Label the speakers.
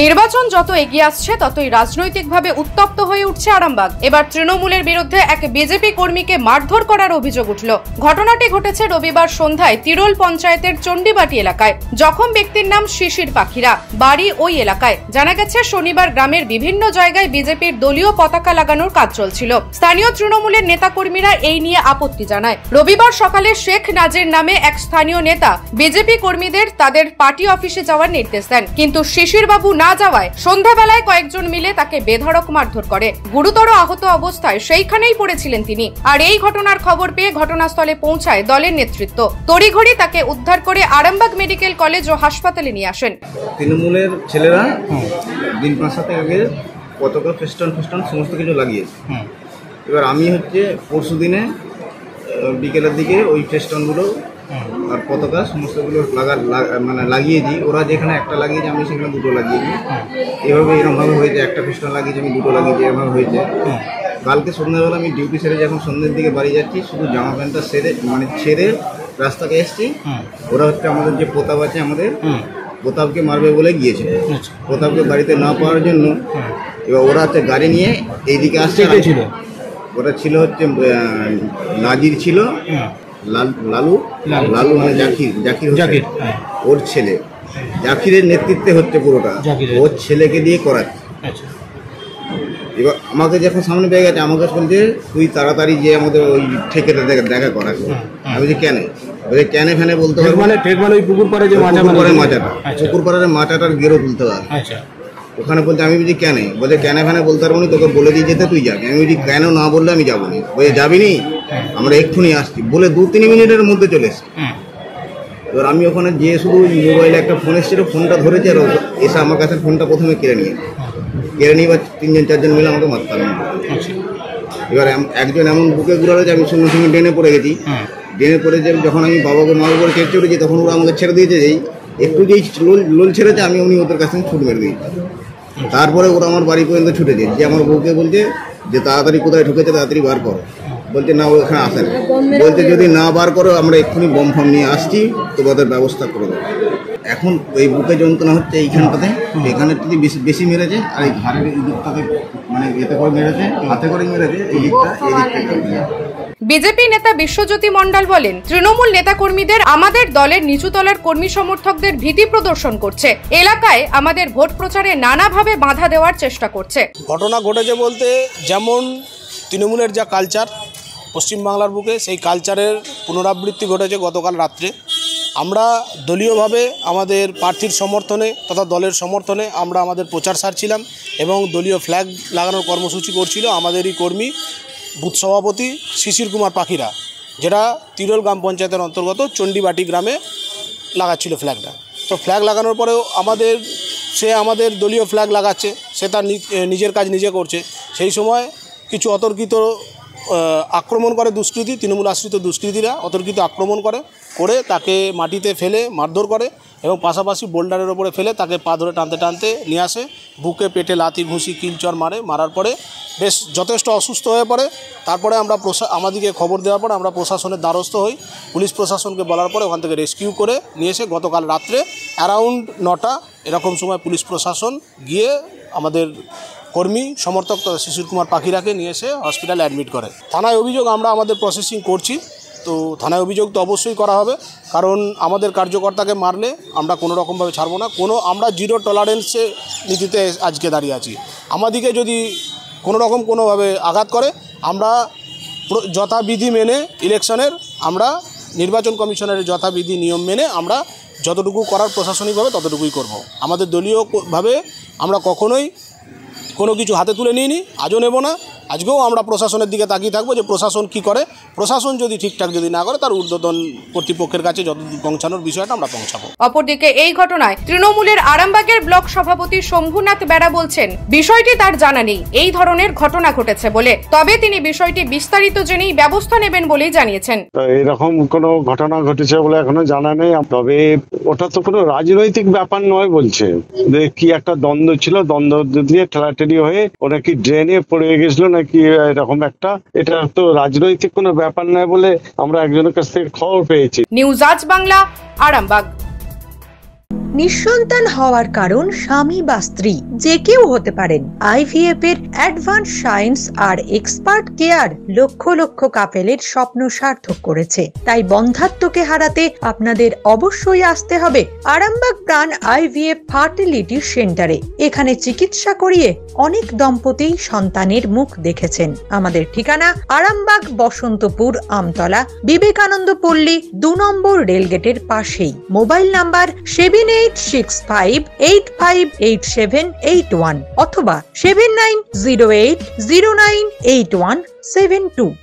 Speaker 1: নির্বাচন যত এগিয়ে আসছে ততই রাজনৈতিকভাবে উত্তপ্ত হয়ে উঠছে আরামবাগ। এবার তৃণমূলের বিরুদ্ধে এক বিজেপি কর্মীকে মারধর করার অভিযোগ উঠল। ঘটনাটি ঘটেছে রবিবার সন্ধ্যায় তিরোল পঞ্চায়েতের চণ্ডীবাটি এলাকায়। জখম ব্যক্তির নাম শিশির পাখিরা, বাড়ি ওই এলাকায়। জানা গেছে শনিবার গ্রামের বিভিন্ন জায়গায় বিজেপির দলীয় পতাকা লাগানোর কাজ চলছিল। স্থানীয় তৃণমূলের নেতাকর্মীরা এই নিয়ে আপত্তি জানায়। রবিবার সকালে শেখ নাজির নামে এক স্থানীয় নেতা বিজেপি কর্মীদের তাদের পার্টি অফিসে যাওয়ার নির্দেশ দেন, কিন্তু শিশির বাবু না যাওয়ায় সন্ধ্যাবেলায় কয়েকজন মিলে তাকে বেধড়ক মারধর করে। গুরুতর আহত অবস্থায় সেইখানেই পড়েছিলেন তিনি। আর এই ঘটনার খবর পেয়ে ঘটনাস্থলে পৌঁছায় দলের নেতৃত্ব। তড়িঘড়ি তাকে উদ্ধার করে আরামবাগ মেডিকেল কলেজ ও হাসপাতালে নিয়ে আসেন।
Speaker 2: তৃণমূলের ছেলেরা দিন 5-7 আগে পতাকা ফেস্টন সমস্ত কিছু লাগিয়েছে। এবার আমি পরশু দিনে বিকেলের দিকে ওই ফেস্টনগুলো আর পতাকা সমস্তগুলো লাগিয়েছি। ওরা যেখানে একটা লাগিয়েছে আমি সেখানে দুটো লাগিয়েছি। এরকমভাবে হয়েছে, একটা ফেস্টন লাগিয়েছি আমি দুটো লাগিয়েছি, এরকমভাবে হয়েছে। কালকে সন্ধ্যাবেলা আমি ডিউটি সেরে যখন সন্ধ্যের দিকে বাড়ি যাচ্ছি, শুধু জামা প্যান্টটা ছেড়ে রাস্তাকে এসছি। ওরা আমাদের যে প্রতাপ আছে, আমাদের প্রতাপকে মারবে বলে গিয়েছে। প্রতাপকে বাড়িতে না পাওয়ার জন্য এবার ওরা গাড়ি নিয়ে এইদিকে আসছে। ওরা ছিল নাজির ছিল, লালু মানে জাকির ওর ছেলে। জাকিরের নেতৃত্বে পুরোটা ওর ছেলেকে দিয়ে করাচ্ছে। এবার আমাকে যখন সামনে পেয়ে গেছে, আমাকে বলছে তুই তাড়াতাড়ি যে আমাদের ওই ঠেকেতে দেখা করাচ্ছে। আমি বলছি কেন ফ্যানে বলতে পারবো, পুকুর পাড়ার মাচাটার গেরো তুলতে পারবে। ওখানে বলছে, আমি বলছি বলছে কেন ফ্যানে বলতে পারবো না, তোকে বলে দিয়ে যেতে তুই যাবি। আমি বলছি কেন না বললে আমি যাবো না। বলছে যাবি নি, আমরা এক্ষুনি আসছি বলে 2-3 মিনিটের মধ্যে চলে এসছি। এবার আমি ওখানে যেয়ে শুধু মোবাইলে একটা ফোন এসেছিল, ফোনটা ধরেছে আর এসে আমার কাছে ফোনটা প্রথমে কেড়ে নিয়ে এবার 3-4জন মিলে আমাকে মারতে পারলাম। এবার একজন এমন বুকে ঘুরালো যে আমি সঙ্গে সঙ্গে ড্রেনে পড়ে গেছি। ড্রেনে পড়ে যে যখন আমি বাবাকে মারবো করে চেষ্টা করেছি, তখন ওরা আমাকে ছেড়ে দিয়েছে। একটু যেই লোল ছেড়েছে, আমি ওদের কাছ থেকে ছুট মেরে দিয়েছি। তারপরে ওরা আমার বাড়ি পর্যন্ত ছুটেছে, যে আমার বউকে বলছে যে তাড়াতাড়ি কোথায় ঢুকেছে, তাড়াতাড়ি বার করো। বলছে না, ওখানে আসে না। বলছে যদি না বার করো আমরা এক্ষুনি বম ফম নিয়ে আসছি, তোমাদের ব্যবস্থা করে দেবো। এখন এই বুকে যন্ত্রণা হচ্ছে এইখানটাতে, এখানে বেশি মেরেছে। আর এই ঘাড়ের এই দিকটাতে এতে করে মেরেছে, হাতে করে মেরেছে। এই দিকটা
Speaker 1: বিজেপি নেতা বিশ্বজ্যোতি মণ্ডল বলেন, তৃণমূল নেতাকর্মীদের আমাদের দলের নিচুতলার কর্মী সমর্থকদের ভীতি প্রদর্শন করছে। এলাকায় আমাদের ভোট প্রচারে নানাভাবে বাধা দেওয়ার চেষ্টা করছে।
Speaker 3: ঘটনা ঘটেছে বলতে, যেমন তৃণমূলের যা কালচার পশ্চিমবাংলার বুকে, সেই কালচারের পুনরাবৃত্তি ঘটেছে গতকাল রাত্রে। আমরা দলীয়ভাবে আমাদের প্রার্থীর সমর্থনে তথা দলের সমর্থনে আমরা আমাদের প্রচার সারছিলাম এবং দলীয় ফ্ল্যাগ লাগানোর কর্মসূচি করছিল আমাদেরই কর্মী বুথ সভাপতি শিশির কুমার পাখিরা, যেটা তিরোল গ্রাম পঞ্চায়েতের অন্তর্গত চণ্ডীবাটি গ্রামে লাগাচ্ছিল ফ্ল্যাগটা। তো ফ্ল্যাগ লাগানোর পরেও সে আমাদের দলীয় ফ্ল্যাগ লাগাচ্ছে, সে তার নিজের কাজ নিজে করছে। সেই সময় কিছু অতর্কিত আক্রমণ করে দুষ্কৃতী, তৃণমূল আশ্রিত দুষ্কৃতীরা অতর্কিত আক্রমণ করে তাকে মাটিতে ফেলে মারধর করে এবং পাশাপাশি বোল্ডারের ওপরে ফেলে তাকে পা ধরে টানতে নিয়ে আসে। বুকে পেটে লাথি ঘুষি কিলচর মারার পরে বেশ যথেষ্ট অসুস্থ হয়ে পড়ে। তারপরে আমাদেরকে খবর দেওয়ার পর আমরা প্রশাসনের দ্বারস্থ হই। পুলিশ প্রশাসনকে বলার পরে ওখান থেকে রেস্কিউ করে নিয়ে এসে গতকাল রাত্রে অ্যারাউন্ড 9টা এরকম সময় পুলিশ প্রশাসন গিয়ে আমাদের কর্মী সমর্থক শিশির কুমার পাখিরাকে নিয়ে এসে হসপিটালে অ্যাডমিট করে। থানায় অভিযোগ আমরা আমাদের প্রসেসিং করছি। তো থানায় অভিযোগ তো অবশ্যই করা হবে, কারণ আমাদের কার্যকর্তাকে মারলে আমরা কোনো রকমভাবে ছাড়বো না। আমরা জিরো টলারেন্সে নীতিতে আজকে দাঁড়িয়ে আছি। আমাদেরকে যদি কোনোভাবে আঘাত করে, আমরা যথাবিধি মেনে ইলেকশনের আমরা নির্বাচন কমিশনের যথাবিধি নিয়ম মেনে আমরা যতটুকু করার প্রশাসনিকভাবে ততটুকুই করব। আমাদের দলীয়ভাবে আমরা কখনোই কোনো কিছু হাতে তুলে নিইনি, আজও নেব না। আজকেও আমরা প্রশাসনের দিকে তাকিয়ে থাকবো যে প্রশাসন কি করে। প্রশাসন যদি ঠিকঠাক না করে, তার ঊর্ধ্বতন কর্তৃপক্ষের কাছে যতদূর পৌঁছানোর বিষয়টা আমরা পৌঁছাবো।
Speaker 1: অপরদিকে এই ঘটনায় তৃণমূলের আরামবাগের ব্লক সভাপতি শম্ভুনাথ বেড়া বলছেন, বিষয়টি তার জানা নেই এই ধরনের ঘটনা ঘটেছে বলে, তবে তিনি বিষয়টি বিস্তারিত জেনেই ব্যবস্থা নেবেন বলেই জানিয়েছেন।
Speaker 4: এরকম কোনো ঘটনা ঘটেছে বলে এখনো জানা নেই, তবে ওটা তো কোনো রাজনৈতিক ব্যাপার নয় বলছে। কি একটা দ্বন্দ্ব ছিল, দ্বন্দ্ব দিয়ে ঠেলাঠেলি হয়ে ওরা কি ড্রেনে পড়ে গেছিল নাকি এরকম একটা, এটা তো রাজনৈতিক কোনো ব্যাপার নয় বলে আমরা একজনের কাছ থেকে খবর পেয়েছি।
Speaker 1: নিউজ আজ বাংলা, আরামবাগ।
Speaker 5: নিঃসন্তান হওয়ার কারণ স্বামী বা স্ত্রী যে কেউ হতে পারেন। আইভিএফ এর অ্যাডভান্স সায়েন্স আর এক্সপার্ট কেয়ার লক্ষ লক্ষ কাপেলের স্বপ্ন সার্থক করেছে। তাই বন্ধাত্বকে হারাতে আপনাদের অবশ্যই আসতে হবে আরামবাগ প্রাণ আইভিএফ ফার্টিলিটি সেন্টারে। এখানে চিকিৎসা করিয়ে অনেক দম্পতি সন্তানের মুখ দেখেছেন। আমাদের ঠিকানা আরামবাগ বসন্তপুর আমতলা বিবেকানন্দ পল্লী 2 নম্বর রেলগেটের পাশেই। মোবাইল নাম্বার 7865858781 অথবা 7908098172।